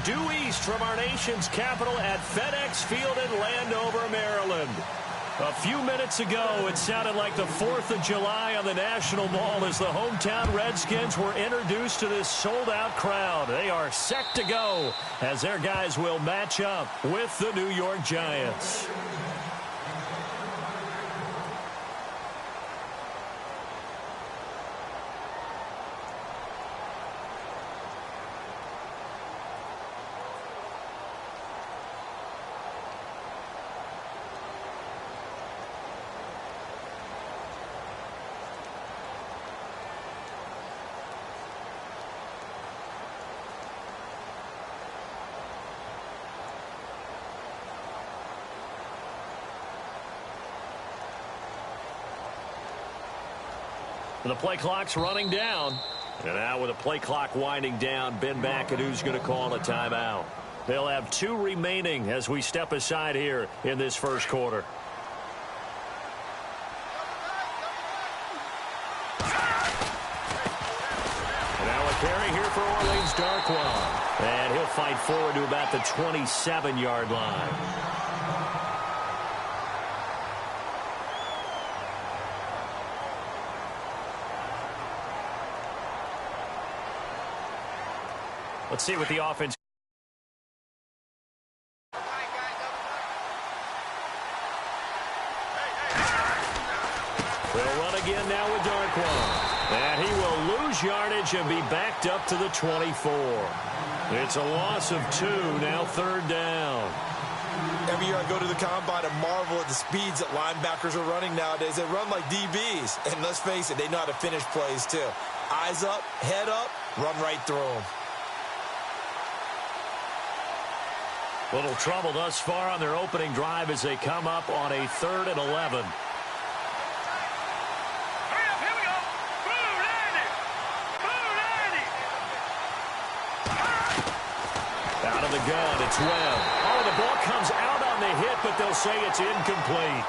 due east from our nation's capital at FedEx Field in Landover, Maryland. A few minutes ago, it sounded like the 4th of July on the National Mall as the hometown Redskins were introduced to this sold-out crowd. They are set to go as their guys will match up with the New York Giants. The play clock's running down. And now with the play clock winding down, Ben McAdoo's going to call a timeout. They'll have 2 remaining as we step aside here in this first quarter. Now a carry here for Orleans Darkwan. And he'll fight forward to about the 27-yard line. Let's see what the offense. They'll run again now with Darkwan. And he will lose yardage and be backed up to the 24. It's a loss of 2, now 3rd down. Every year I go to the combine and marvel at the speeds that linebackers are running nowadays. They run like DBs. And let's face it, they know how to finish plays too. Eyes up, head up, run right through them. Little trouble thus far on their opening drive as they come up on a 3rd and 11. Out of the gun, it's Webb. Oh, the ball comes out on the hit, but they'll say it's incomplete.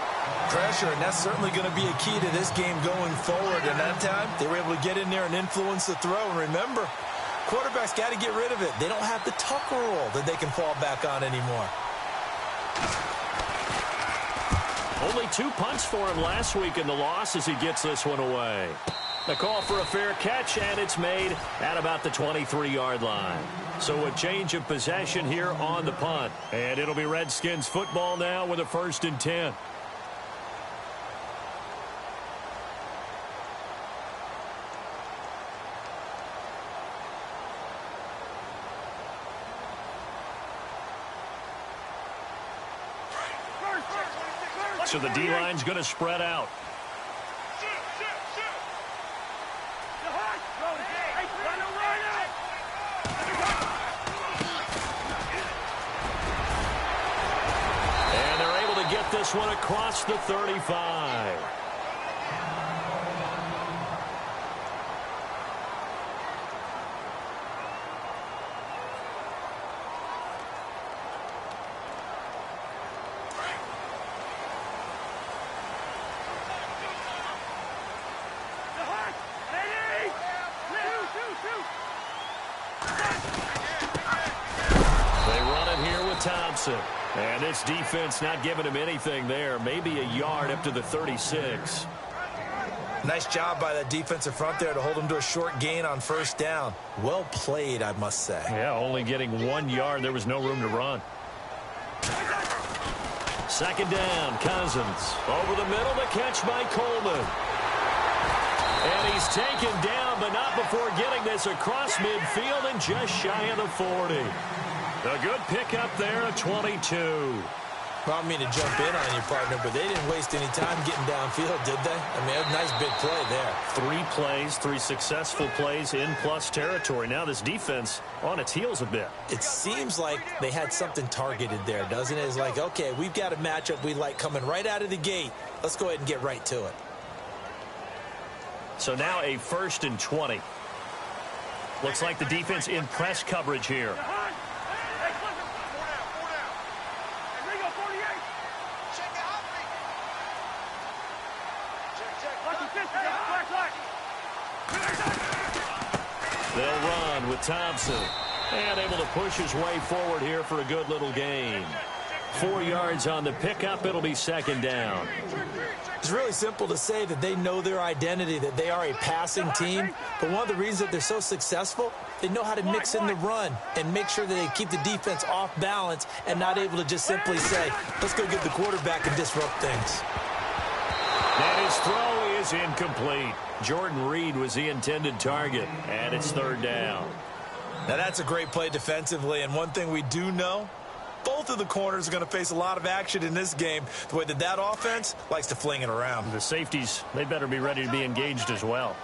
Pressure, and that's certainly going to be a key to this game going forward. And that time, they were able to get in there and influence the throw. And remember, quarterback's got to get rid of it. They don't have the Tucker rule that they can fall back on anymore. Only 2 punts for him last week in the loss as he gets this one away. The call for a fair catch, and it's made at about the 23-yard line. So a change of possession here on the punt. And it'll be Redskins football now with a 1st and 10. So the D-line's going to spread out. And they're able to get this one across the 35. And this defense not giving him anything there. Maybe a yard up to the 36. Nice job by that defensive front there to hold him to a short gain on 1st down. Well played, I must say. Yeah, only getting 1 yard. There was no room to run. 2nd down, Cousins. Over the middle, the catch by Coleman. And he's taken down, but not before getting this across midfield and just shy of the 40. A good pickup there at 22. Well, I don't mean to jump in on your partner, but they didn't waste any time getting downfield, did they? I mean, a nice big play there. 3 plays, 3 successful plays in plus territory. Now this defense on its heels a bit. It seems like they had something targeted there, doesn't it? It's like, okay, we've got a matchup we like coming right out of the gate. Let's go ahead and get right to it. So now a 1st and 20. Looks like the defense in press coverage here. They'll run with Thompson. And able to push his way forward here for a good little gain. 4 yards on the pickup. It'll be second down. It's really simple to say that they know their identity, that they are a passing team. But one of the reasons that they're so successful, they know how to mix in the run and make sure that they keep the defense off balance and not able to just simply say, let's go get the quarterback and disrupt things. And his throw is incomplete. Jordan Reed was the intended target, and it's third down. Now, that's a great play defensively, and one thing we do know, both of the corners are going to face a lot of action in this game, the way that offense likes to fling it around. The safeties, they better be ready to be engaged as well.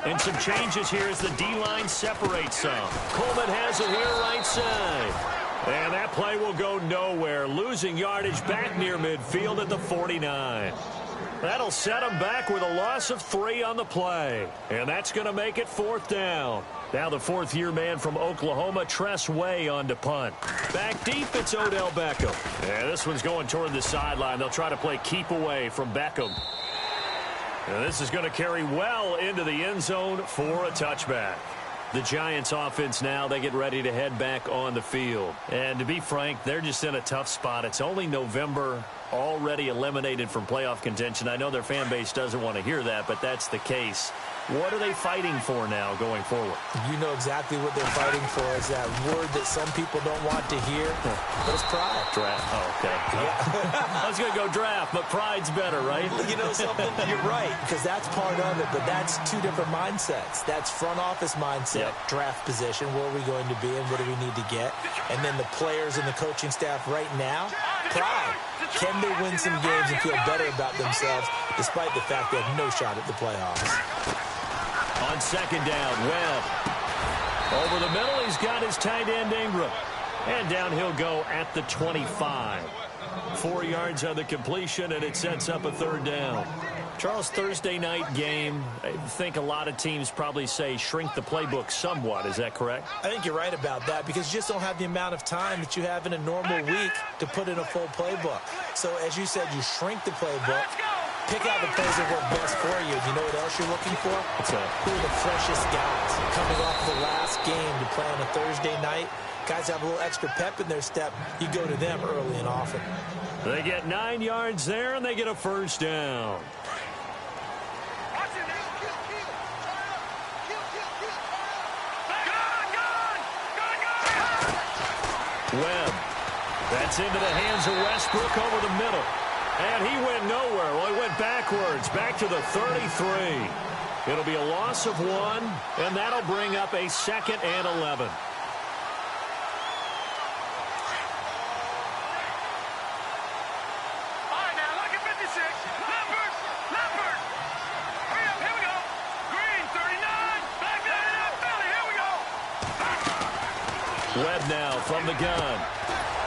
And some changes here as the D-line separates some. Coleman has it here right side. And that play will go nowhere, losing yardage back near midfield at the 49. That'll set him back with a loss of 3 on the play. And that's going to make it fourth down. Now the fourth-year man from Oklahoma, Tress Way, on to punt. Back deep, it's Odell Beckham. Yeah, this one's going toward the sideline. They'll try to play keep away from Beckham. And this is going to carry well into the end zone for a touchback. The Giants offense now, they get ready to head back on the field. And to be frank, they're just in a tough spot. It's only November, already eliminated from playoff contention. I know their fan base doesn't want to hear that, but that's the case. What are they fighting for now going forward? You know exactly what they're fighting for. Is that word that some people don't want to hear, but it's pride. Draft. Oh, okay. Yeah. I was going to go draft, but pride's better, right? You know something? You're right, because that's part of it, but that's two different mindsets. That's front office mindset, draft position, where are we going to be and what do we need to get? And then the players and the coaching staff right now, pride. Can they win some games and feel better about themselves despite the fact they have no shot at the playoffs? On second down, Webb. Over the middle, he's got his tight end Ingram. And down he'll go at the 25. 4 yards on the completion, and it sets up a third down. Charles, Thursday night game, I think a lot of teams probably say shrink the playbook somewhat. Is that correct? I think you're right about that because you just don't have the amount of time that you have in a normal week to put in a full playbook. So, as you said, you shrink the playbook, pick out the plays that work best for you. You know what else you're looking for? What's that? Who are the freshest guys coming off the last game to play on a Thursday night? Guys have a little extra pep in their step. You go to them early and often. They get 9 yards there, and they get a first down. Webb. That's into the hands of Westbrook over the middle. And he went nowhere. Well, he went backwards, back to the 33. It'll be a loss of 1, and that'll bring up a 2nd and 11. Webb now from the gun.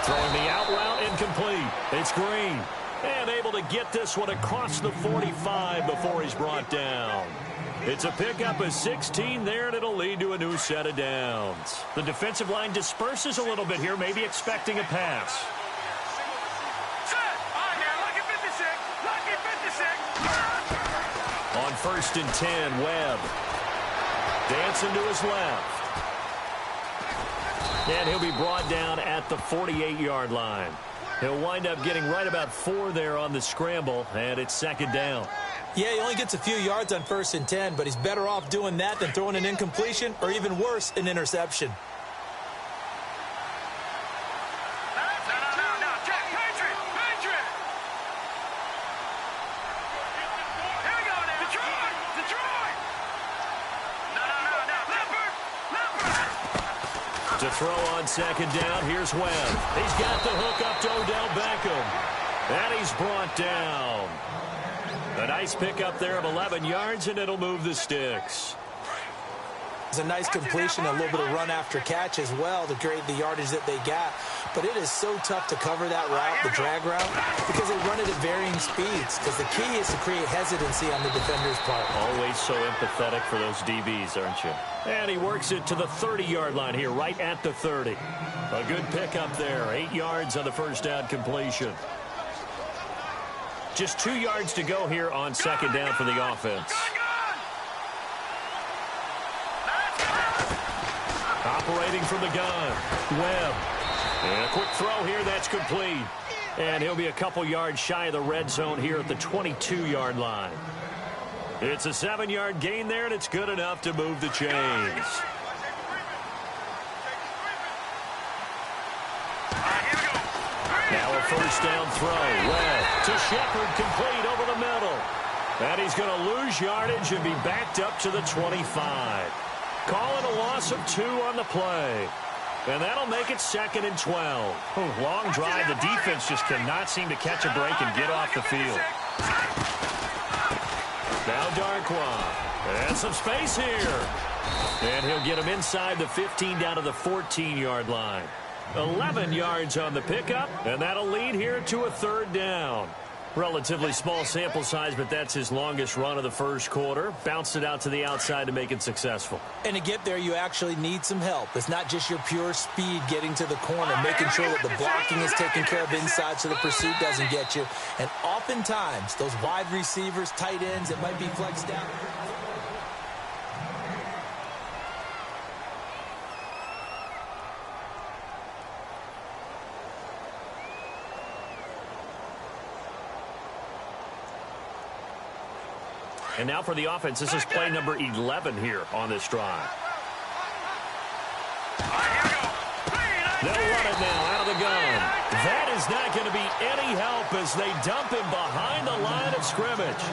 Throwing the out route, incomplete. It's Green. And able to get this one across the 45 before he's brought down. It's a pickup of 16 there, and it'll lead to a new set of downs. The defensive line disperses a little bit here, maybe expecting a pass. On 1st and 10, Webb. Dancing to his left. And he'll be brought down at the 48-yard line. He'll wind up getting right about 4 there on the scramble, and it's 2nd down. Yeah, he only gets a few yards on 1st and 10, but he's better off doing that than throwing an incompletion or even worse, an interception. To throw on 2nd down, here's Webb. He's got the hook up to Odell Beckham. And he's brought down. A nice pickup there of 11 yards, and it'll move the sticks. It's a nice completion, a little bit of run after catch as well to create the yardage that they got. But it is so tough to cover that route, the drag route, because they run it at varying speeds. Because the key is to create hesitancy on the defender's part. Always so empathetic for those DBs, aren't you? And he works it to the 30-yard line here, right at the 30. A good pickup there, 8 yards on the first down completion. Just 2 yards to go here on 2nd down for the offense. operating from the gun. Webb. And a quick throw here. That's complete. And he'll be a couple yards shy of the red zone here at the 22-yard line. It's a 7-yard gain there, and it's good enough to move the chains. Now a first down throw. Webb to Shepard, complete over the middle. And he's going to lose yardage and be backed up to the 25. Calling a loss of 2 on the play. And that'll make it 2nd and 12. Long drive. The defense just cannot seem to catch a break and get off the field. Now Darkwa. And some space here. And he'll get him inside the 15 down to the 14-yard line. 11 yards on the pickup, and that'll lead here to a 3rd down. Relatively small sample size, but that's his longest run of the first quarter. Bounced it out to the outside to make it successful. And to get there, you actually need some help. It's not just your pure speed getting to the corner, making sure that the blocking is taken care of inside so the pursuit doesn't get you. And oftentimes, those wide receivers, tight ends, it might be flexed out. And now for the offense, this is play number 11 here on this drive. They'll run it now out of the gun. That is not going to be any help as they dump him behind the line of scrimmage.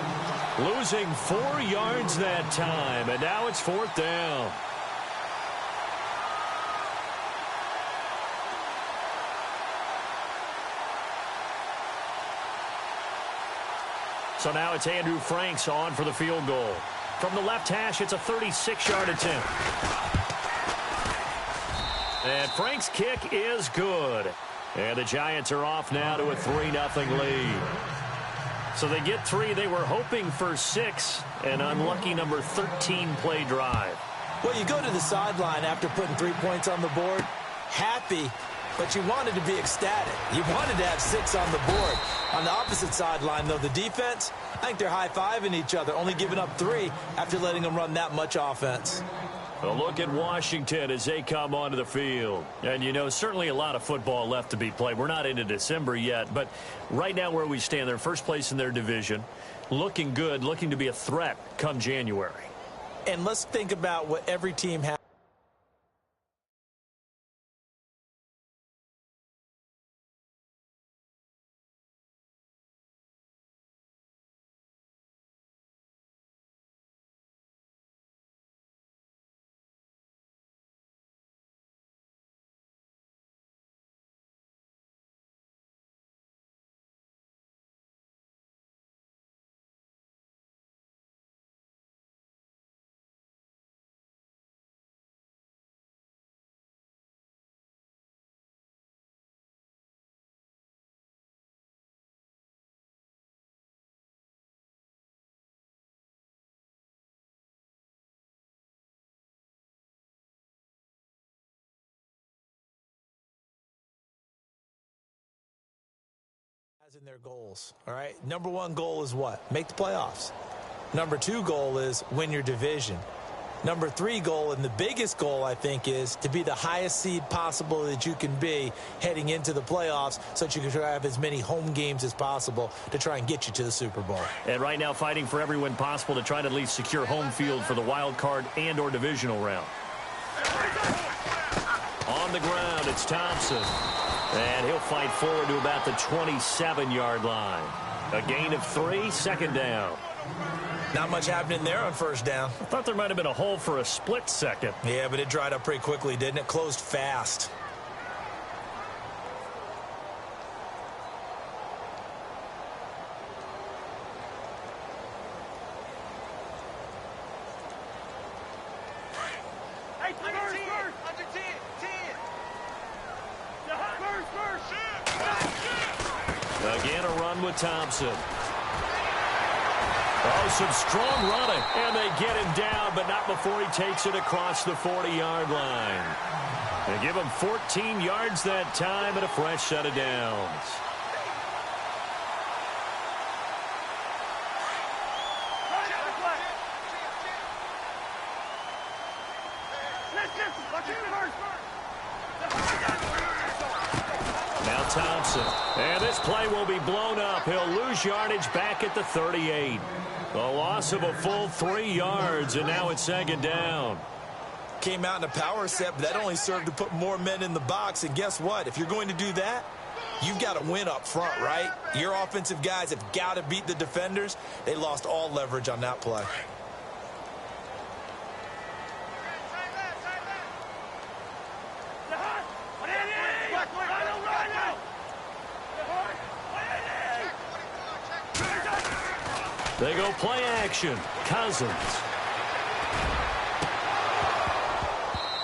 Losing 4 yards that time, and now it's 4th down. So now it's Andrew Franks on for the field goal. From the left hash, it's a 36-yard attempt. And Franks' kick is good. And the Giants are off now to a 3-0 lead. So they get 3. They were hoping for 6. An unlucky number 13 play drive. Well, you go to the sideline after putting 3 points on the board, happy, but you wanted to be ecstatic. You wanted to have 6 on the board. On the opposite sideline, though, the defense, I think they're high-fiving each other, only giving up 3 after letting them run that much offense. A look at Washington as they come onto the field. And, you know, certainly a lot of football left to be played. We're not into December yet, but right now where we stand, they're first place in their division, looking good, looking to be a threat come January. And let's think about what every team has. In their goals, all right? Number 1 goal is what? Make the playoffs. Number 2 goal is win your division. Number 3 goal, and the biggest goal, I think, is to be the highest seed possible that you can be heading into the playoffs so that you can try to have as many home games as possible to try and get you to the Super Bowl. And right now fighting for every win possible to try to at least secure home field for the wild card and or divisional round. On the ground, it's Thompson. And he'll fight forward to about the 27-yard line. A gain of 3, 2nd down. Not much happening there on first down. I thought there might have been a hole for a split second. Yeah, but it dried up pretty quickly, didn't it? Closed fast. Again, a run with Thompson. Oh, some strong running. And they get him down, but not before he takes it across the 40-yard line. They give him 14 yards that time and a fresh set of downs. Thompson. And this play will be blown up. He'll lose yardage back at the 38. A loss of a full 3 yards, and now it's second down. Came out in a power set, but that only served to put more men in the box. And guess what? If you're going to do that, you've got to win up front, right? Your offensive guys have got to beat the defenders. They lost all leverage on that play. They go play action. Cousins.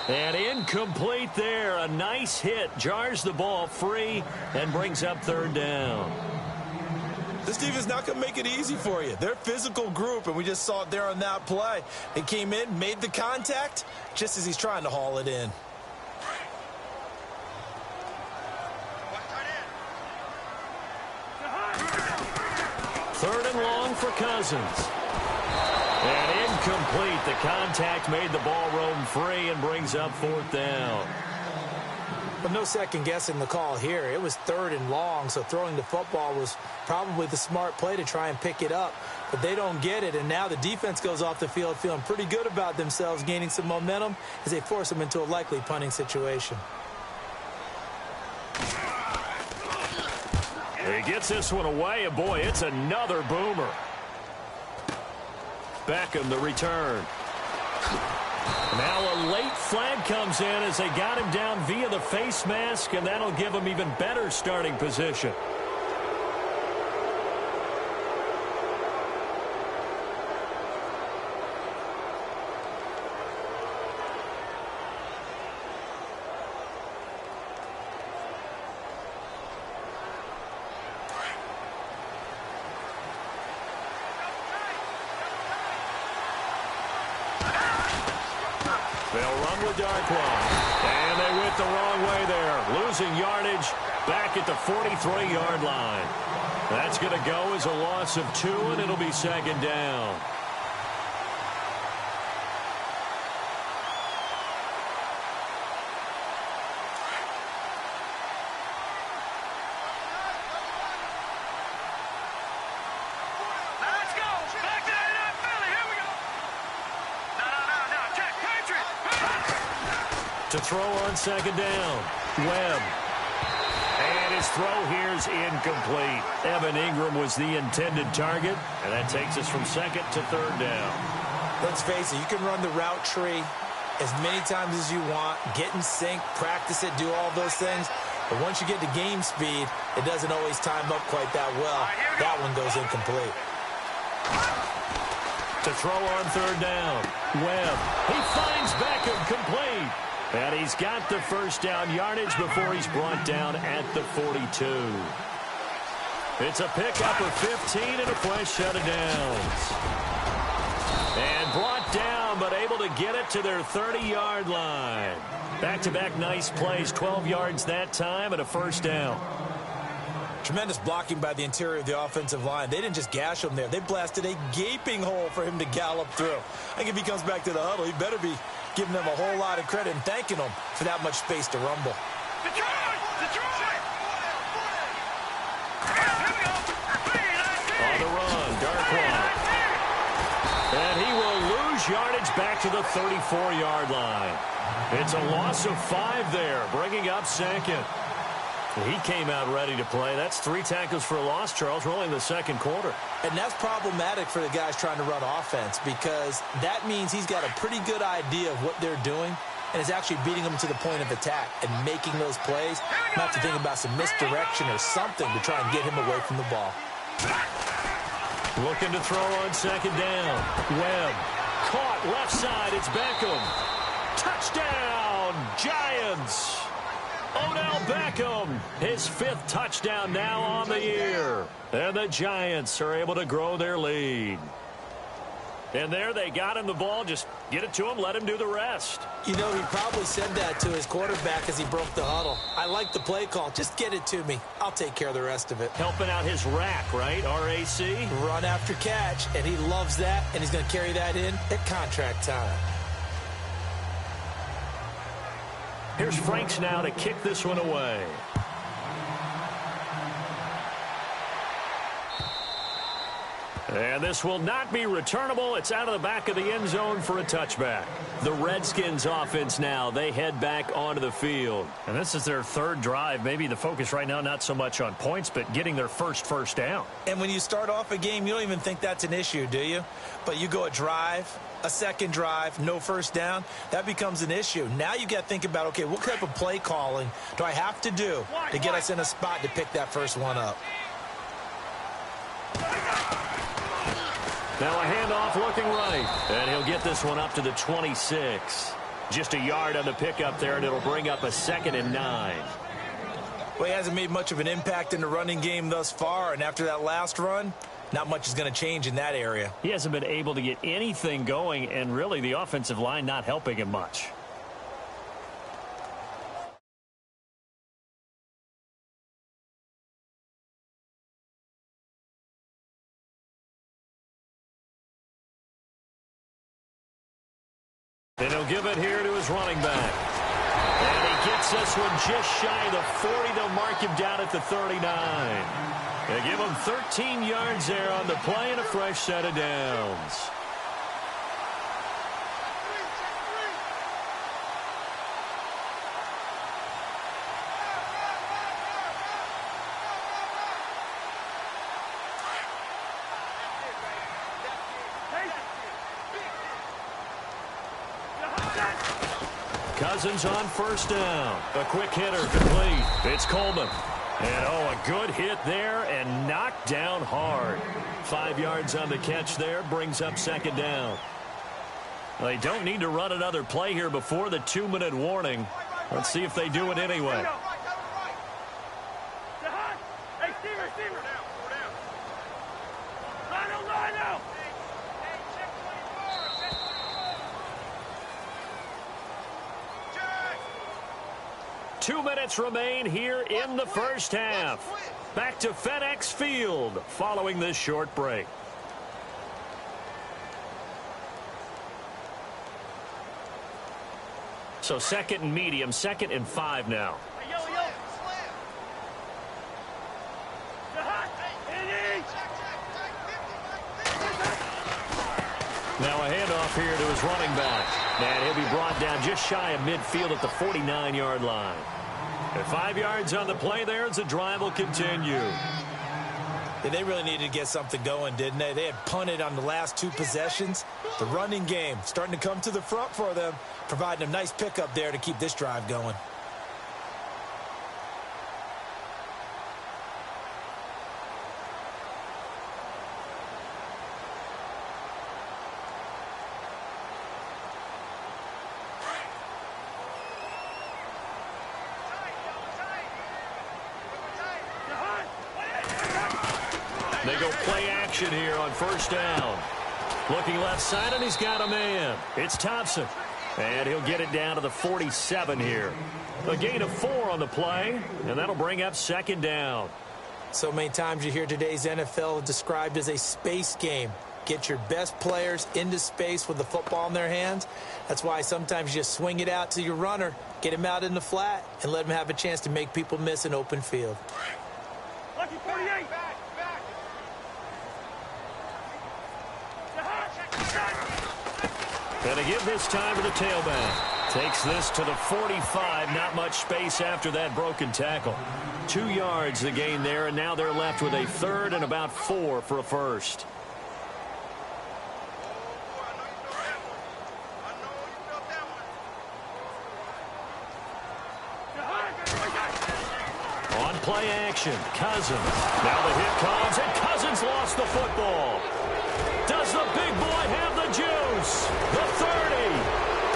And incomplete there. A nice hit. Jars the ball free and brings up third down. This defense not going to make it easy for you. They're a physical group, and we just saw it there on that play. They came in, made the contact, just as he's trying to haul it in. Third and long for Cousins. And incomplete. The contact made the ball roam free and brings up fourth down. But no second guessing the call here. It was third and long, so throwing the football was probably the smart play to try and pick it up. But they don't get it, and now the defense goes off the field feeling pretty good about themselves, gaining some momentum as they force them into a likely punting situation. He gets this one away, and boy, it's another boomer. Beckham, the return. Now a late flag comes in as they got him down via the face mask, and that'll give him even better starting position. They'll run with Darkwan. And they went the wrong way there. Losing yardage back at the 43-yard line. That's going to go as a loss of 2, and it'll be second down. To throw on second down. Webb. And his throw here's incomplete. Evan Ingram was the intended target, and that takes us from second to third down. Let's face it, you can run the route tree as many times as you want, get in sync, practice it, do all those things. But once you get to game speed, it doesn't always time up quite that well. That one goes incomplete. To throw on third down. Webb. He finds Beckham complete. And he's got the first down yardage before he's brought down at the 42. It's a pickup of 15 and a fresh set of downs. And brought down, but able to get it to their 30-yard line. Back-to-back nice plays, 12 yards that time and a first down. Tremendous blocking by the interior of the offensive line. They didn't just gash him there. They blasted a gaping hole for him to gallop through. I think if he comes back to the huddle, he better be giving them a whole lot of credit and thanking them for that much space to rumble. On the run, Darkwan. And he will lose yardage back to the 34-yard line. It's a loss of 5 there, bringing up second. He came out ready to play. That's 3 tackles for a loss, Charles. We're only in the second quarter. And that's problematic for the guys trying to run offense because that means he's got a pretty good idea of what they're doing and is actually beating them to the point of attack and making those plays. Not to think about some misdirection or something to try and get him away from the ball. Looking to throw on second down. Webb. Caught left side. It's Beckham. Touchdown, Giants. Odell Beckham, his 5th touchdown now on the year. And the Giants are able to grow their lead. And there they got him the ball. Just get it to him, let him do the rest. You know, he probably said that to his quarterback as he broke the huddle. I like the play call. Just get it to me. I'll take care of the rest of it. Helping out his rack, right? R-A-C? Run after catch, and he loves that, and he's going to carry that in at contract time. Here's Franks now to kick this one away. And this will not be returnable. It's out of the back of the end zone for a touchback. The Redskins offense now, they head back onto the field. And this is their third drive. Maybe the focus right now not so much on points, but getting their first down. And when you start off a game, you don't even think that's an issue, do you? But you go a drive, a second drive, no first down, that becomes an issue. Now you got to think about, okay, what type of play calling do I have to do to get us in a spot to pick that first one up? Now a handoff looking right. And he'll get this one up to the 26. Just a yard on the pickup there, and it'll bring up a 2nd and 9. Well, he hasn't made much of an impact in the running game thus far, and after that last run, not much is going to change in that area. He hasn't been able to get anything going, and really the offensive line not helping him much. And he'll give it here to his running back. And he gets this one just shy of the 40. They'll mark him down at the 39. They give him 13 yards there on the play and a fresh set of downs. Cousins on first down. A quick hitter complete. It's Coleman. And, a good hit there and knocked down hard. 5 yards on the catch there. Brings up 2nd down. They don't need to run another play here before the 2-minute warning. Let's see if they do it anyway. Two minutes remain here in the first half. Back to FedEx Field following this short break. So 2nd and medium, 2nd and 5 now. Now a handoff here to his running back. And he'll be brought down just shy of midfield at the 49-yard line. And 5 yards on the play there as the drive will continue. Yeah, they really needed to get something going, didn't they? They had punted on the last 2 possessions. The running game starting to come to the front for them, providing a nice pickup there to keep this drive going. They go play action here on first down. Looking left side, and he's got a man. It's Thompson. And he'll get it down to the 47 here. A gain of 4 on the play, and that'll bring up 2nd down. So many times you hear today's NFL described as a space game. Get your best players into space with the football in their hands. That's why sometimes you just swing it out to your runner, get him out in the flat, and let him have a chance to make people miss an open field. Lucky 48. And to give this time to the tailback. Takes this to the 45. Not much space after that broken tackle. 2 yards the gain there, and now they're left with a 3rd and about 4 for a first. On play action, Cousins. Now the hit comes, and Cousins lost the football. Does the big boy have the juice? The 30,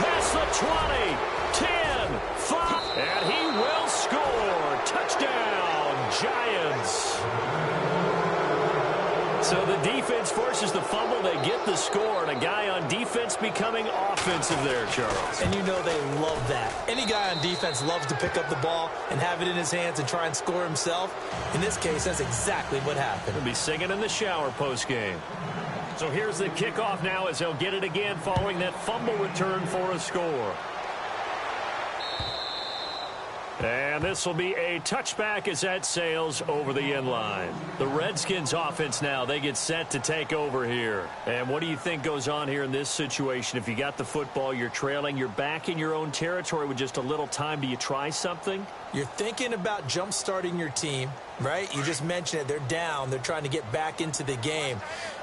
past the 20, 10, 5, and he will score. Touchdown, Giants. So the defense forces the fumble. They get the score, and a guy on defense becoming offensive there, Charles. And you know they love that. Any guy on defense loves to pick up the ball and have it in his hands and try and score himself. In this case, that's exactly what happened. He'll be singing in the shower postgame. So here's the kickoff now as he'll get it again following that fumble return for a score. And this will be a touchback as that sails over the end line. The Redskins offense now, they get set to take over here. And what do you think goes on here in this situation? If you got the football, you're trailing, you're back in your own territory with just a little time. Do you try something? You're thinking about jump-starting your team, right? You just mentioned it. They're down. They're trying to get back into the game.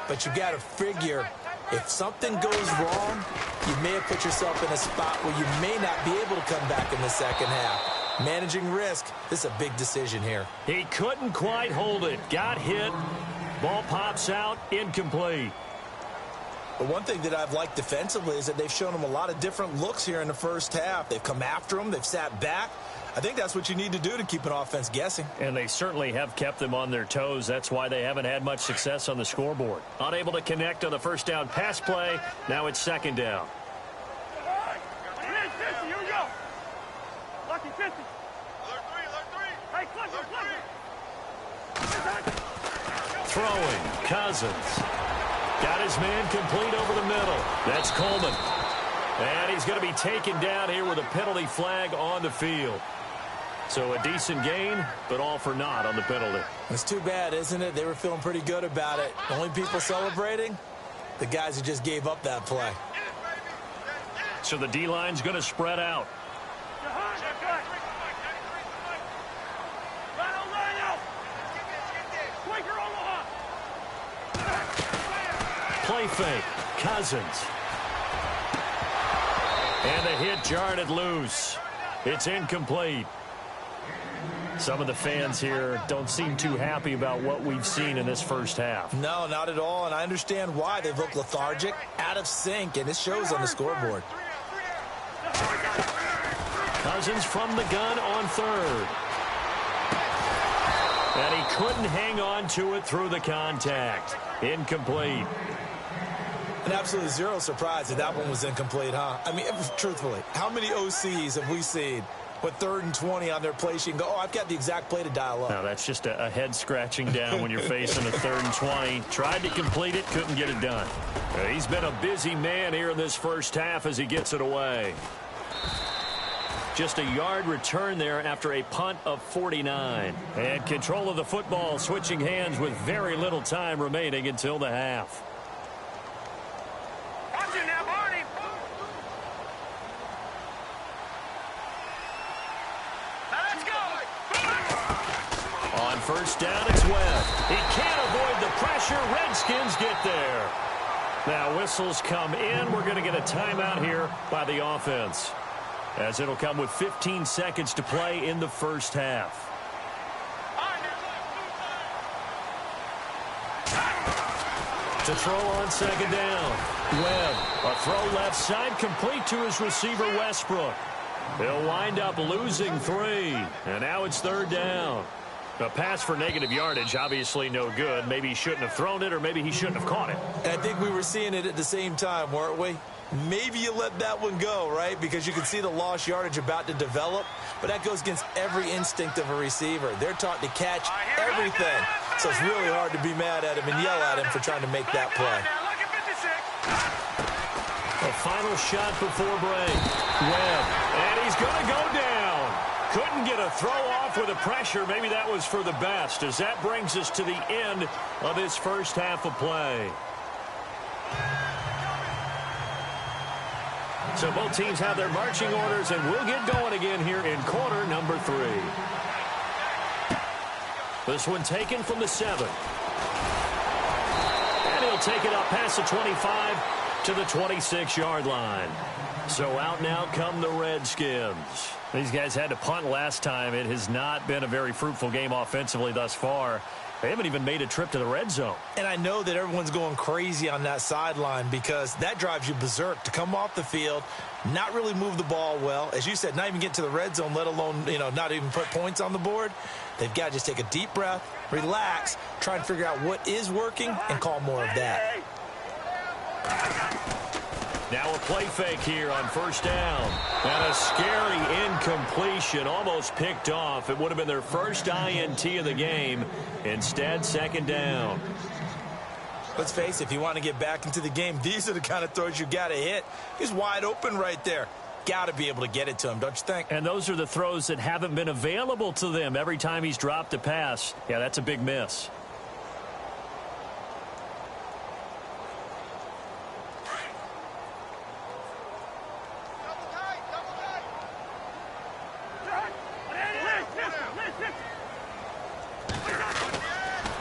But you've got to figure if something goes wrong, you may have put yourself in a spot where you may not be able to come back in the second half. Managing risk, this is a big decision here. He couldn't quite hold it. Got hit. Ball pops out. Incomplete. But one thing that I've liked defensively is that they've shown him a lot of different looks here in the first half. They've come after him. They've sat back. I think that's what you need to do to keep an offense guessing. And they certainly have kept them on their toes. That's why they haven't had much success on the scoreboard. Unable to connect on the first down pass play. Now it's second down. Here we go. Lucky 50. Hey, Clifford. Throwing. Cousins. Got his man complete over the middle. That's Coleman. And he's going to be taken down here with a penalty flag on the field. So a decent gain, but all for naught on the penalty. It's too bad, isn't it? They were feeling pretty good about it. The only people celebrating, the guys who just gave up that play. So the D-line's going to spread out. Play fake. Cousins. And the hit jarred it loose. It's incomplete. Some of the fans here don't seem too happy about what we've seen in this first half. No, not at all, and I understand why. They look lethargic, out of sync, and it shows on the scoreboard. Cousins from the gun on third. And he couldn't hang on to it through the contact. Incomplete. And absolutely zero surprise that one was incomplete, huh? I mean, truthfully, how many OCs have we seen with 3rd and 20 on their play sheet and go, oh, I've got the exact play to dial up? Now, that's just a head scratching down when you're facing a 3rd and 20. Tried to complete it, couldn't get it done. He's been a busy man here in this first half as he gets it away. Just a yard return there after a punt of 49. And control of the football switching hands with very little time remaining until the half. On first down, it's Webb. He can't avoid the pressure. Redskins get there. Now whistles come in. We're going to get a timeout here by the offense, as it'll come with 15 seconds to play in the first half. To throw on second down. Webb, a throw left side, complete to his receiver, Westbrook. He'll wind up losing 3, and now it's third down. A pass for negative yardage, obviously no good. Maybe he shouldn't have thrown it, or maybe he shouldn't have caught it. And I think we were seeing it at the same time, weren't we? Maybe you let that one go, right? Because you can see the lost yardage about to develop. But that goes against every instinct of a receiver. They're taught to catch everything. So it's really hard to be mad at him and yell at him for trying to make that play. A final shot before break. Webb, and he's going to go down. Couldn't get a throw off with the pressure. Maybe that was for the best, as that brings us to the end of this first half of play. So both teams have their marching orders, and we'll get going again here in quarter number 3. This one taken from the 7. And he'll take it up past the 25 to the 26-yard line. So out now come the Redskins. These guys had to punt last time. It has not been a very fruitful game offensively thus far. They haven't even made a trip to the red zone. And I know that everyone's going crazy on that sideline because that drives you berserk to come off the field, not really move the ball well. As you said, not even get to the red zone, let alone, not even put points on the board. They've got to just take a deep breath, relax, try and figure out what is working and call more of that. Now a play fake here on first down. And a scary incompletion, almost picked off. It would have been their first INT of the game. Instead, second down. Let's face it, if you want to get back into the game, these are the kind of throws you got to hit. He's wide open right there. got to be able to get it to him, don't you think? And those are the throws that haven't been available to them every time he's dropped a pass. Yeah, that's a big miss.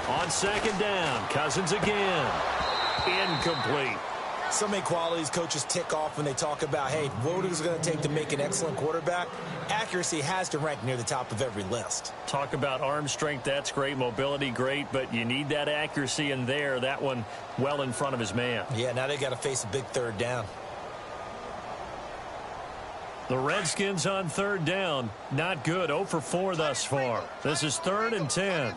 On second down, Cousins again. Incomplete. So many qualities coaches tick off when they talk about, hey, what is it going to take to make an excellent quarterback? Accuracy has to rank near the top of every list. Talk about arm strength, that's great. Mobility, great. But you need that accuracy in there. That one well in front of his man. Yeah, now they got to face a big third down. The Redskins on third down. Not good. 0 for 4 thus far. This is 3rd and 10.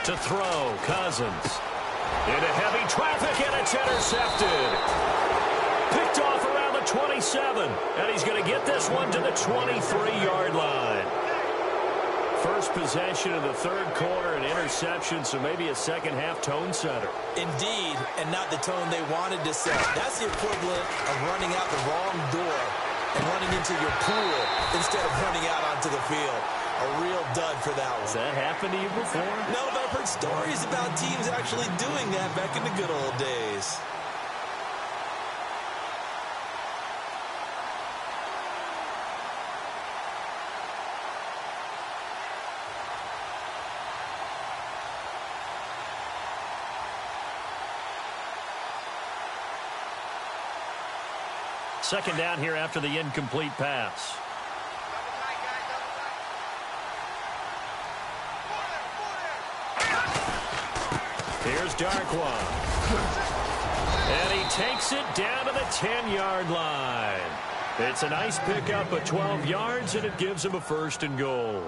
To throw, Cousins. Into heavy traffic, and it's intercepted. Picked off around the 27, and he's going to get this one to the 23-yard line. First possession of the third quarter, an interception, so maybe a second-half tone setter. Indeed, and not the tone they wanted to set. That's the equivalent of running out the wrong door and running into your pool instead of running out onto the field. A real dud for that one. Has that happened to you before? No, but I've heard stories about teams actually doing that back in the good old days. Second down here after the incomplete pass. Here's Darkwa. And he takes it down to the 10-yard line. It's a nice pickup of 12 yards, and it gives him a 1st and goal.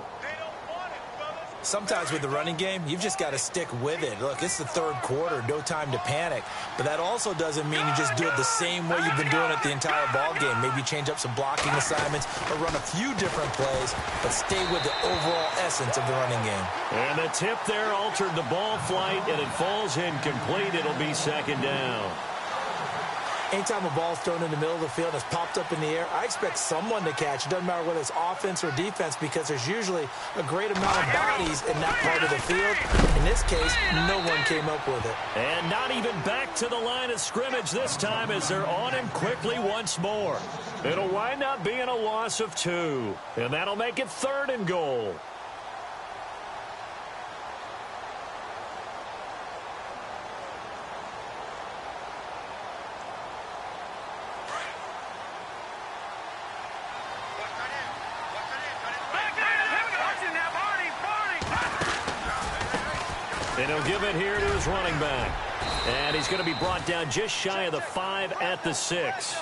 Sometimes with the running game, you've just got to stick with it. Look, it's the third quarter, no time to panic. But that also doesn't mean you just do it the same way you've been doing it the entire ball game. Maybe change up some blocking assignments or run a few different plays, but stay with the overall essence of the running game. And the tip there altered the ball flight, and it falls incomplete. It'll be second down. Anytime a ball's thrown in the middle of the field and it's popped up in the air, I expect someone to catch. It doesn't matter whether it's offense or defense, because there's usually a great amount of bodies in that part of the field. In this case, no one came up with it. And not even back to the line of scrimmage this time as they're on him quickly once more. It'll wind up being a loss of 2, and that'll make it 3rd and goal. And he'll give it here to his running back. And he's going to be brought down just shy of the 5 at the 6.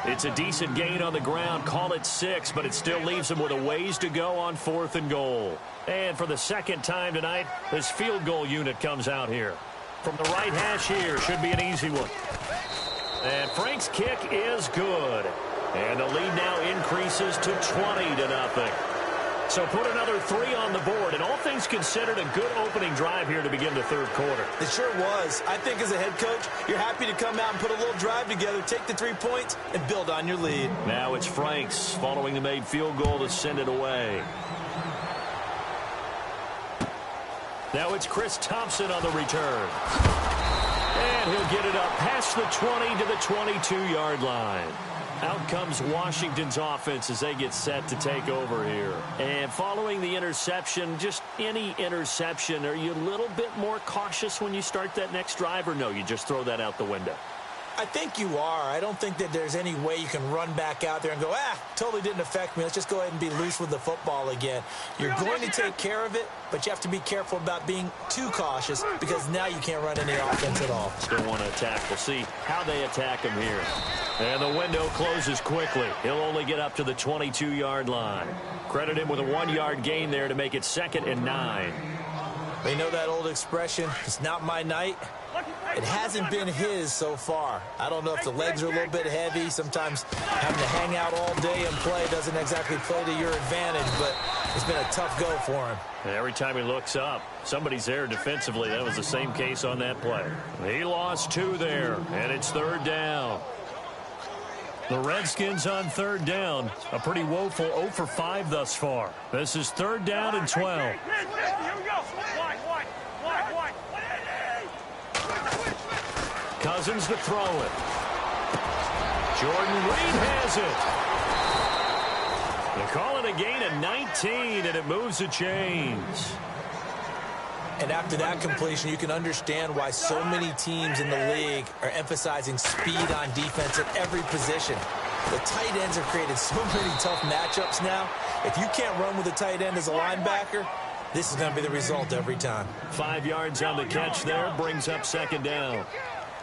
It's a decent gain on the ground. Call it 6, but it still leaves him with a ways to go on 4th and goal. And for the second time tonight, this field goal unit comes out here. From the right hash here, should be an easy one. And Frank's kick is good. And the lead now increases to 20-0. So put another 3 on the board, and all things considered, a good opening drive here to begin the third quarter. It sure was. I think as a head coach, you're happy to come out and put a little drive together, take the 3 points, and build on your lead. Now it's Franks following the made field goal to send it away. Now it's Chris Thompson on the return. And he'll get it up past the 20 to the 22-yard line. Out comes Washington's offense as they get set to take over here. And following the interception, just any interception, are you a little bit more cautious when you start that next drive, or no, you just throw that out the window? I think you are. I don't think that there's any way you can run back out there and go, totally didn't affect me. Let's just go ahead and be loose with the football again. You're going to take care of it, but you have to be careful about being too cautious, because now you can't run any offense at all. Still want to attack. We'll see how they attack him here. And the window closes quickly. He'll only get up to the 22-yard line. Credit him with a 1-yard gain there to make it 2nd and 9. They know that old expression, it's not my night. It hasn't been his so far. I don't know if the legs are a little bit heavy. Sometimes having to hang out all day and play doesn't exactly play to your advantage, but It's been a tough go for him. Every time he looks up, somebody's there defensively. That was the same case on that play. He lost 2 there, and it's 3rd down. The Redskins on 3rd down. A pretty woeful 0 for 5 thus far. This is 3rd down and 12. Here we go. Wide. Cousins to throw it. Jordan Reed has it. They call it a gain of 19, and it moves the chains. And after that completion, you can understand why so many teams in the league are emphasizing speed on defense at every position. The tight ends have created so many tough matchups now. If you can't run with a tight end as a linebacker, this is going to be the result every time. 5 yards on the catch there, brings up 2nd down.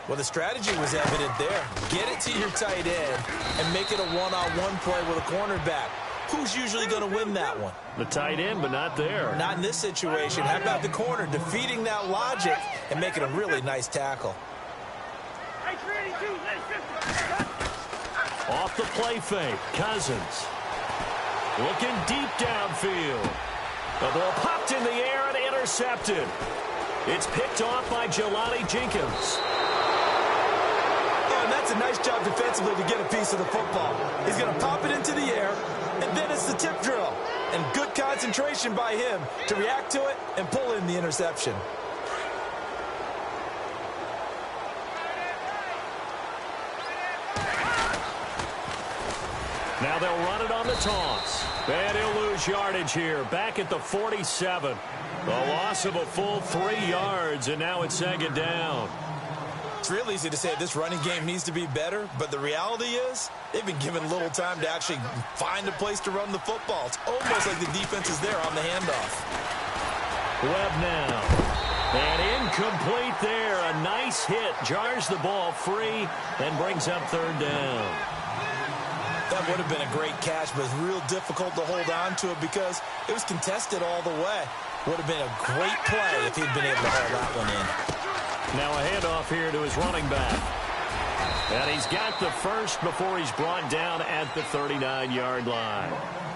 Well, the strategy was evident there. Get it to your tight end and make it a one-on-one play with a cornerback. Who's usually going to win that one? The tight end, but not there. Not in this situation. How about the corner defeating that logic and making a really nice tackle? Off the play fake, Cousins. Looking deep downfield. The ball popped in the air and intercepted. It's picked off by Jelani Jenkins. Oh, and that's a nice job defensively to get a piece of the football. He's going to pop it into the air, and then it's the tip drill. And good concentration by him to react to it and pull in the interception. Now they'll run it on the toss. And he'll lose yardage here. Back at the 47. A loss of a full 3 yards, and now it's 2nd down. It's real easy to say this running game needs to be better, but the reality is they've been given little time to actually find a place to run the football. It's almost like the defense is there on the handoff. Webb now. And incomplete there. A nice hit. Jars the ball free and brings up 3rd down. That would have been a great catch, but it's real difficult to hold on to it because it was contested all the way. Would have been a great play if he'd been able to haul that one in. Now a handoff here to his running back. And he's got the first before he's brought down at the 39-yard line.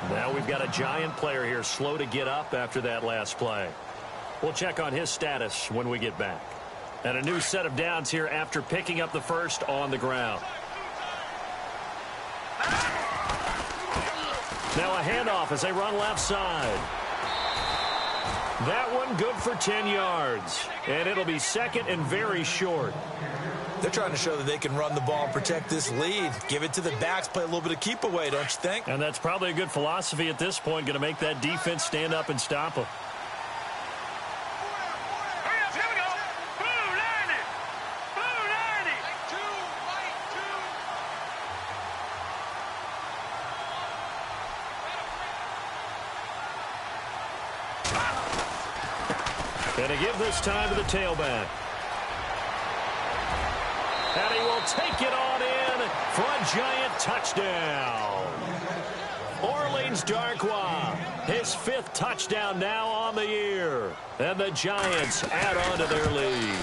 Now we've got a giant player here slow to get up after that last play. We'll check on his status when we get back. And a new set of downs here after picking up the first on the ground. Now a handoff as they run left side. That one good for 10 yards. And it'll be 2nd and very short. They're trying to show that they can run the ball and protect this lead. Give it to the backs, play a little bit of keep away, don't you think? And that's probably a good philosophy at this point, going to make that defense stand up and stop them. And to give this time to the tailback. And he will take it on in for a giant touchdown. Orleans Darkwa, his 5th touchdown now on the year. And the Giants add on to their lead.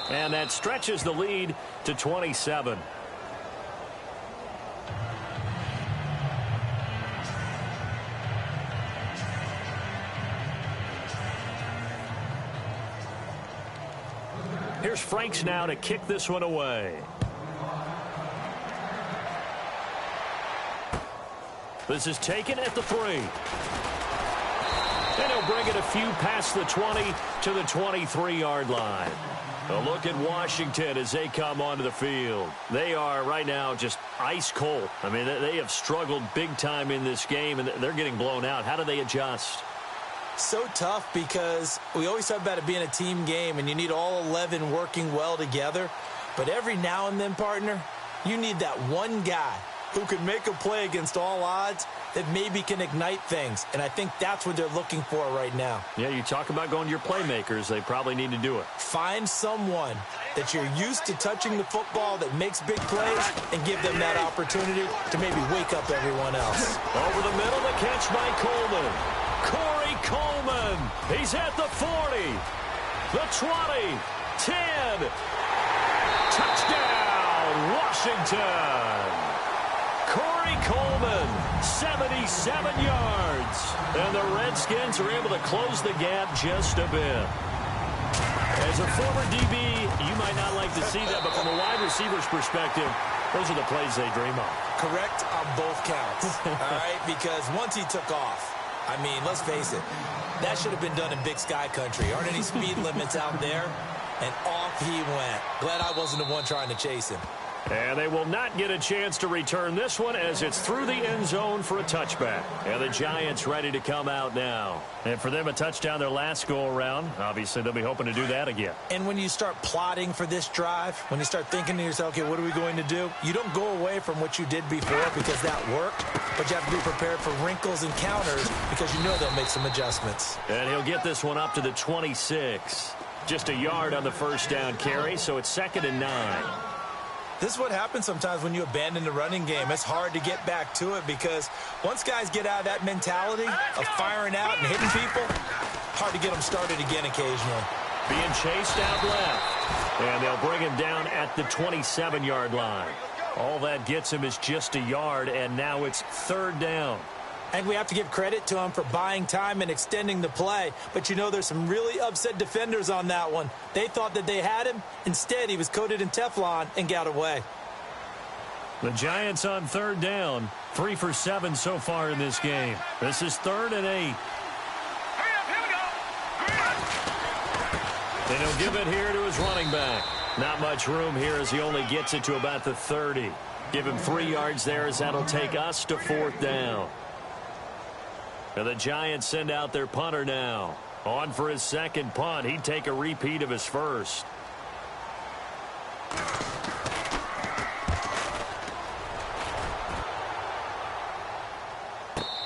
And that stretches the lead to 27. Here's Franks now to kick this one away. This is taken at the 3. And he'll bring it a few past the 20 to the 23-yard line. A look at Washington as they come onto the field. They are right now just ice cold. I mean, they have struggled big time in this game, and they're getting blown out. How do they adjust? So tough because we always talk about it being a team game and you need all 11 working well together. But every now and then, partner, you need that one guy who can make a play against all odds that maybe can ignite things. And I think that's what they're looking for right now. Yeah, you talk about going to your playmakers. They probably need to do it. Find someone that you're used to touching the football that makes big plays and give them that opportunity to maybe wake up everyone else. Over the middle, the catch by Coleman. Corey Coleman. He's at the 40, the 20, 10. Touchdown, Washington. Corey Coleman, 77 yards. And the Redskins are able to close the gap just a bit. As a former DB, you might not like to see that, but from a wide receiver's perspective, those are the plays they dream of. Correct on both counts, all right? Because once he took off, I mean, let's face it, that should have been done in Big Sky country. Aren't any speed limits out there? And off he went. Glad I wasn't the one trying to chase him. And they will not get a chance to return this one as it's through the end zone for a touchback. And the Giants ready to come out now. And for them, a touchdown their last go-around. Obviously, they'll be hoping to do that again. And when you start plotting for this drive, when you start thinking to yourself, okay, what are we going to do? You don't go away from what you did before because that worked. But you have to be prepared for wrinkles and counters because you know they'll make some adjustments. And he'll get this one up to the 26. Just a yard on the first down carry, so it's 2nd and 9. This is what happens sometimes when you abandon the running game. It's hard to get back to it because once guys get out of that mentality of firing out and hitting people, hard to get them started again occasionally. Being chased out left. And they'll bring him down at the 27-yard line. All that gets him is just a yard, and now it's 3rd down. And we have to give credit to him for buying time and extending the play. But, you know, there's some really upset defenders on that one. They thought that they had him. Instead, he was coated in Teflon and got away. The Giants on 3rd down. 3 for 7 so far in this game. This is 3rd and 8. And he'll give it here to his running back. Not much room here as he only gets it to about the 30. Give him 3 yards there as that'll take us to 4th down. And the Giants send out their punter now. On for his second punt. He'd take a repeat of his first.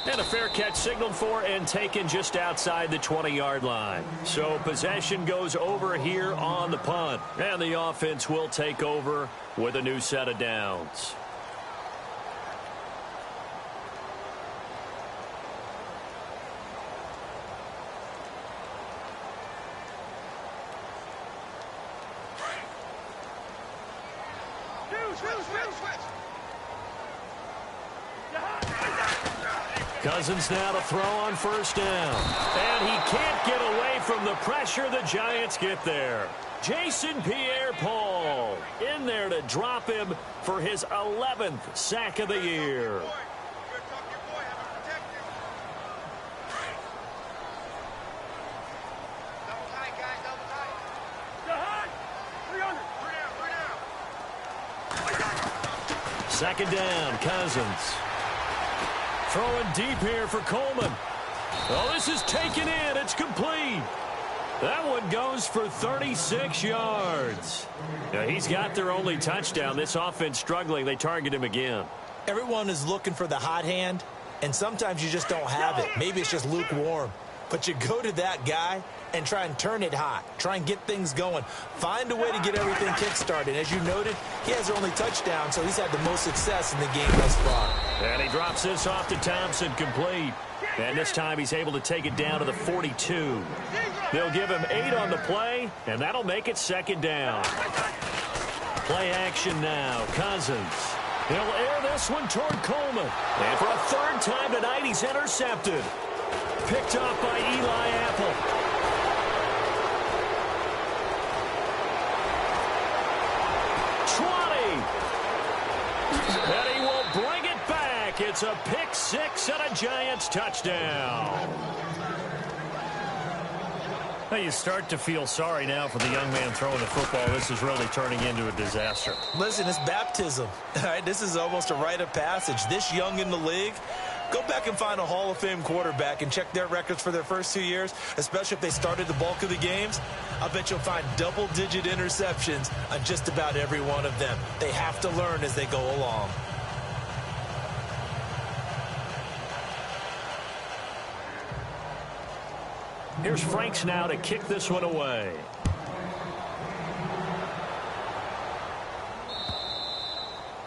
And a fair catch signaled for and taken just outside the 20-yard line. So possession goes over here on the punt. And the offense will take over with a new set of downs. Cousins now to throw on 1st down. And he can't get away from the pressure. The Giants get there. Jason Pierre-Paul in there to drop him for his 11th sack of the year. Second down, Cousins. Throwing deep here for Coleman. Oh, this is taken in. It's complete. That one goes for 36 yards. Yeah, he's got their only touchdown. This offense struggling. They target him again. Everyone is looking for the hot hand, and sometimes you just don't have it. Maybe it's just lukewarm. But you go to that guy and try and turn it hot. Try and get things going. Find a way to get everything kick-started. As you noted, he has their only touchdown, so he's had the most success in the game thus far. And he drops this off to Thompson, complete. And this time he's able to take it down to the 42. They'll give him 8 on the play, and that'll make it 2nd down. Play action now. Cousins. He'll air this one toward Coleman. And for a 3rd time tonight, he's intercepted. Picked off by Eli Apple. And he will bring it back. It's a pick 6 and a Giants touchdown. Now you start to feel sorry now for the young man throwing the football. This is really turning into a disaster. Listen, it's baptism. All right, this is almost a rite of passage. This young in the league, go back and find a Hall of Fame quarterback and check their records for their first 2 years, especially if they started the bulk of the games. I bet you'll find double-digit interceptions on just about every one of them. They have to learn as they go along. Here's Franks now to kick this one away.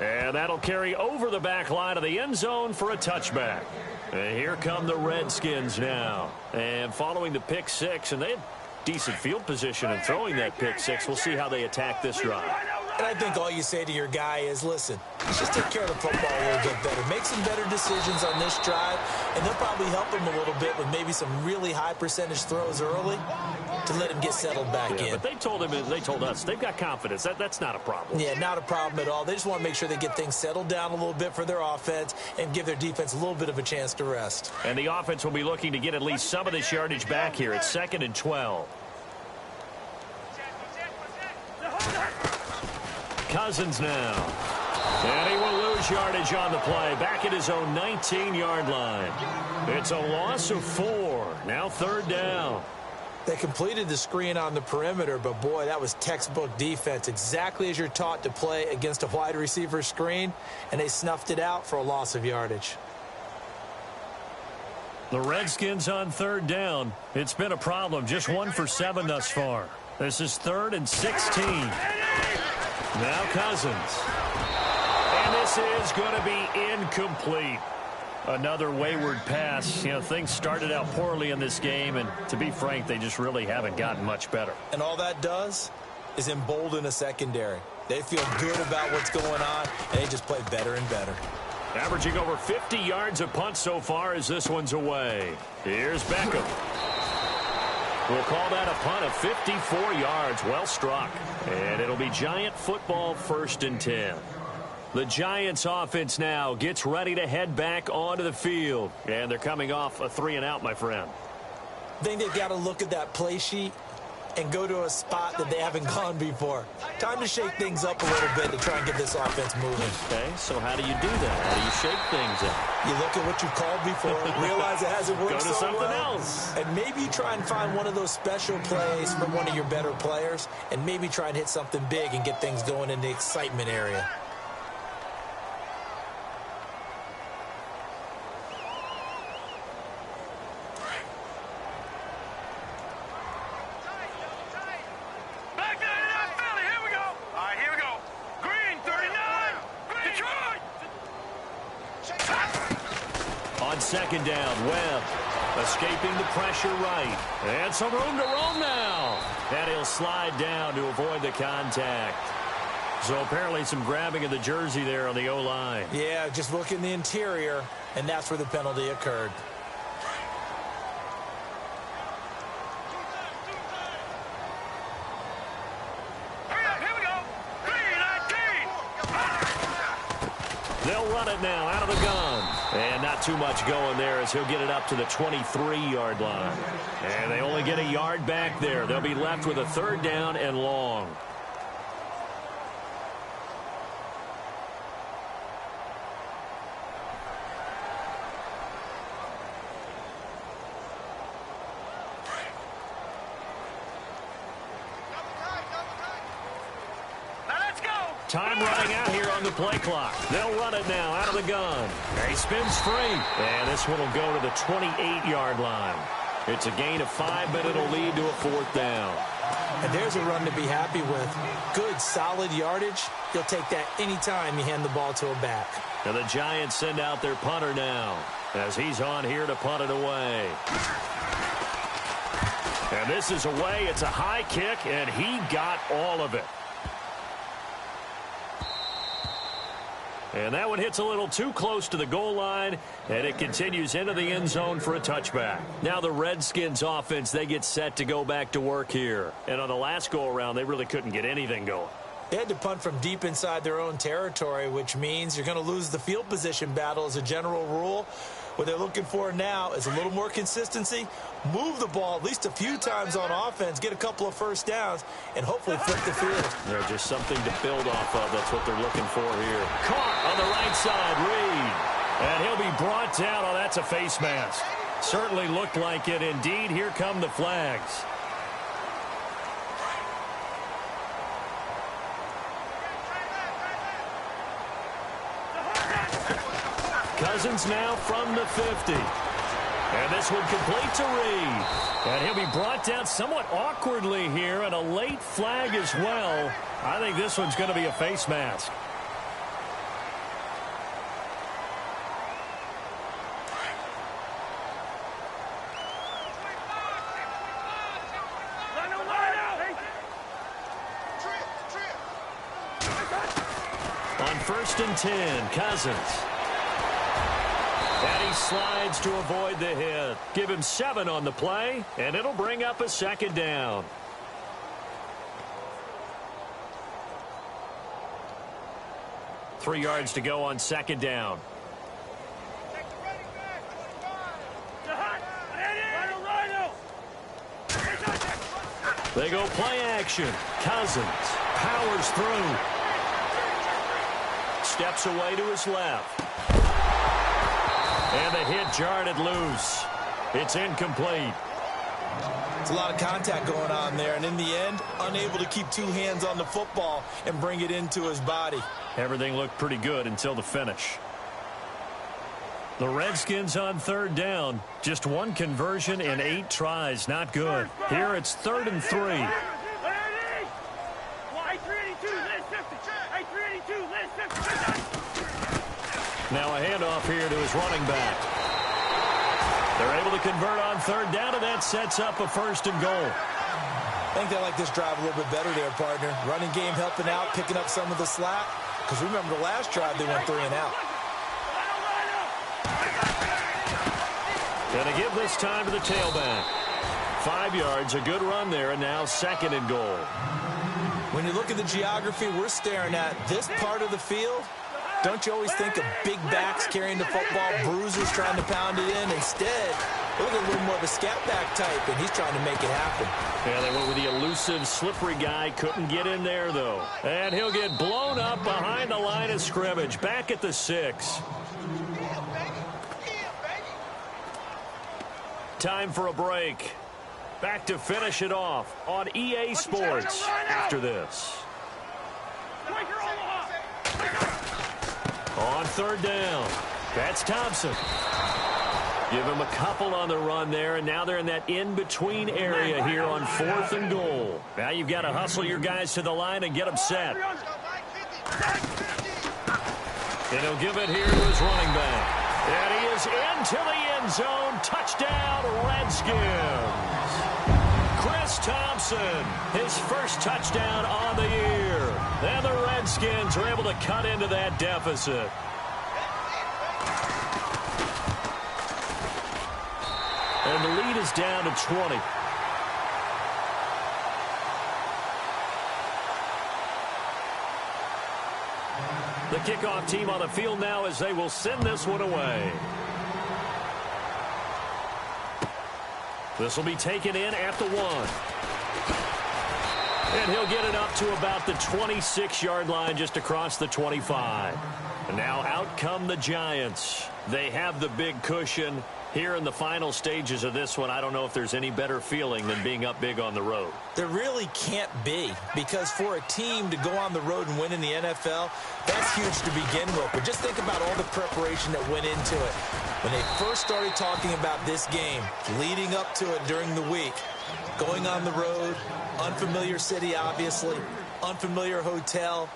And that'll carry over the back line of the end zone for a touchback. And here come the Redskins now. And following the pick 6, and they had decent field position in throwing that pick 6. We'll see how they attack this drive. And I think all you say to your guy is, listen, let's just take care of the football a little bit better. Make some better decisions on this drive, and they'll probably help him a little bit with maybe some really high percentage throws early to let him get settled back in. But they told us, they've got confidence. That's not a problem. Yeah, not a problem at all. They just want to make sure they get things settled down a little bit for their offense and give their defense a little bit of a chance to rest. And the offense will be looking to get at least some of this yardage back here. It's 2nd and 12. Cousins now. And he will lose yardage on the play. Back at his own 19-yard line. It's a loss of 4. Now 3rd down. They completed the screen on the perimeter, but boy, that was textbook defense. Exactly as you're taught to play against a wide receiver screen, and they snuffed it out for a loss of yardage. The Redskins on 3rd down. It's been a problem. Just 1 for 7 thus far. This is 3rd and 16. Now Cousins. And this is going to be incomplete. Another wayward pass. You know, things started out poorly in this game, and to be frank, they just really haven't gotten much better. And all that does is embolden a secondary. They feel good about what's going on, and they just play better and better. Averaging over 50 yards a punt so far as this one's away. Here's Beckham. We'll call that a punt of 54 yards. Well struck. And it'll be Giant football, 1st and 10. The Giants offense now gets ready to head back onto the field. And they're coming off a 3-and-out, my friend. I think they've got to look at that play sheet and go to a spot that they haven't gone before. Time to shake things up a little bit to try and get this offense moving. Okay, so how do you do that? How do you shake things up? You look at what you called before, realize it hasn't worked Go to so something well, else. and maybe you try and find one of those special plays from one of your better players, and maybe try and hit something big and get things going in the excitement area. On 2nd down, Webb escaping the pressure right. And some room to roam now. And he'll slide down to avoid the contact. So apparently some grabbing of the jersey there on the O-line. Yeah, just look in the interior, and that's where the penalty occurred. They'll run it now out of the gun. And not too much going there as he'll get it up to the 23-yard line. And they only get a yard back there. They'll be left with a 3rd down and long. Time running out here on the play clock. They'll run it now out of the gun. He spins free. And this one will go to the 28-yard line. It's a gain of 5, but it'll lead to a 4th down. And there's a run to be happy with. Good, solid yardage. You'll take that anytime you hand the ball to a back. And the Giants send out their punter now as he's on here to punt it away. And this is away. It's a high kick, and he got all of it. And that one hits a little too close to the goal line, and it continues into the end zone for a touchback. Now the Redskins offense, they get set to go back to work here. And on the last go-around, they really couldn't get anything going. They had to punt from deep inside their own territory, which means you're going to lose the field position battle as a general rule. What they're looking for now is a little more consistency, move the ball at least a few times on offense, get a couple of 1st downs, and hopefully flip the field. They're just something to build off of. That's what they're looking for here. Caught on the right side, Reed. And he'll be brought down. Oh, that's a face mask. Certainly looked like it. Indeed, here come the flags. Cousins now from the 50. And this one complete to Reed. And he'll be brought down somewhat awkwardly here, and a late flag as well. I think this one's going to be a face mask. 1st and 10. Cousins. And he slides to avoid the hit. Give him 7 on the play, and it'll bring up a 2nd down. Three yards to go on 2nd down. They go play action. Cousins powers through. Steps away to his left. And the hit jarred it loose. It's incomplete. It's a lot of contact going on there, and in the end, unable to keep 2 hands on the football and bring it into his body. Everything looked pretty good until the finish. The Redskins on 3rd down. Just 1 conversion in 8 tries. Not good. Here it's 3rd and 3. Now a handoff here to his running back. They're able to convert on 3rd down, and that sets up a 1st and goal. I think they like this drive a little bit better there, partner. Running game helping out, picking up some of the slack. Because remember the last drive, they went 3 and out. Going to give this time to the tailback. 5 yards, a good run there, and now 2nd and goal. When you look at the geography we're staring at, this part of the field, don't you always think of big backs carrying the football, bruisers trying to pound it in? Instead, look at a little more of a scat back type, and he's trying to make it happen. Yeah, they went with the elusive, slippery guy. Couldn't get in there, though. And he'll get blown up behind the line of scrimmage. Back at the 6. Time for a break. Back to finish it off on EA Sports after this. On 3rd down, that's Thompson. Give him a couple on the run there, and now they're in that in-between area here on 4th and goal. Now you've got to hustle your guys to the line and get them set. And he'll give it here to his running back. And he is into the end zone. Touchdown, Redskins. Chris Thompson, his 1st touchdown on the year. And the Redskins are able to cut into that deficit. And the lead is down to 20. The kickoff team on the field now as they will send this one away. This will be taken in at the 1. And he'll get it up to about the 26-yard line, just across the 25. And now out come the Giants. They have the big cushion. Here in the final stages of this one, I don't know if there's any better feeling than being up big on the road. There really can't be, because for a team to go on the road and win in the NFL, that's huge to begin with. But just think about all the preparation that went into it. When they first started talking about this game, leading up to it during the week, going on the road, unfamiliar city, obviously, unfamiliar hotel.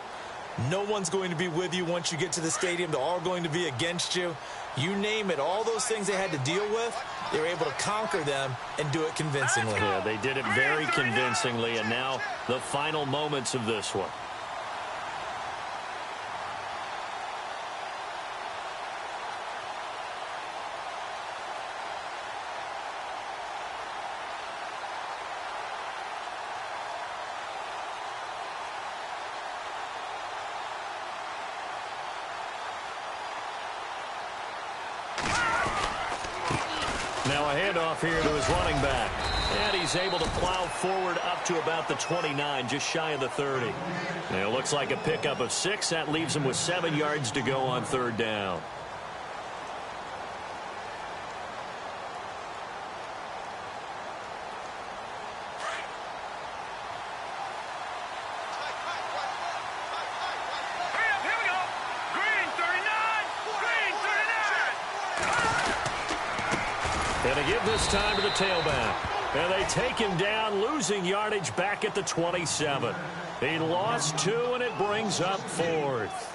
No one's going to be with you once you get to the stadium. They're all going to be against you. You name it, all those things they had to deal with, they were able to conquer them and do it convincingly. Yeah, they did it very convincingly, and now the final moments of this one. Now a handoff here to his running back. And he's able to plow forward up to about the 29, just shy of the 30. And it looks like a pickup of 6. That leaves him with 7 yards to go on 3rd down. And to give this time to the tailback. And they take him down, losing yardage back at the 27. He lost 2, and it brings up 4th.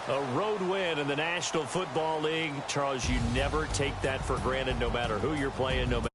A road win in the National Football League. Charles, you never take that for granted, no matter who you're playing, no matter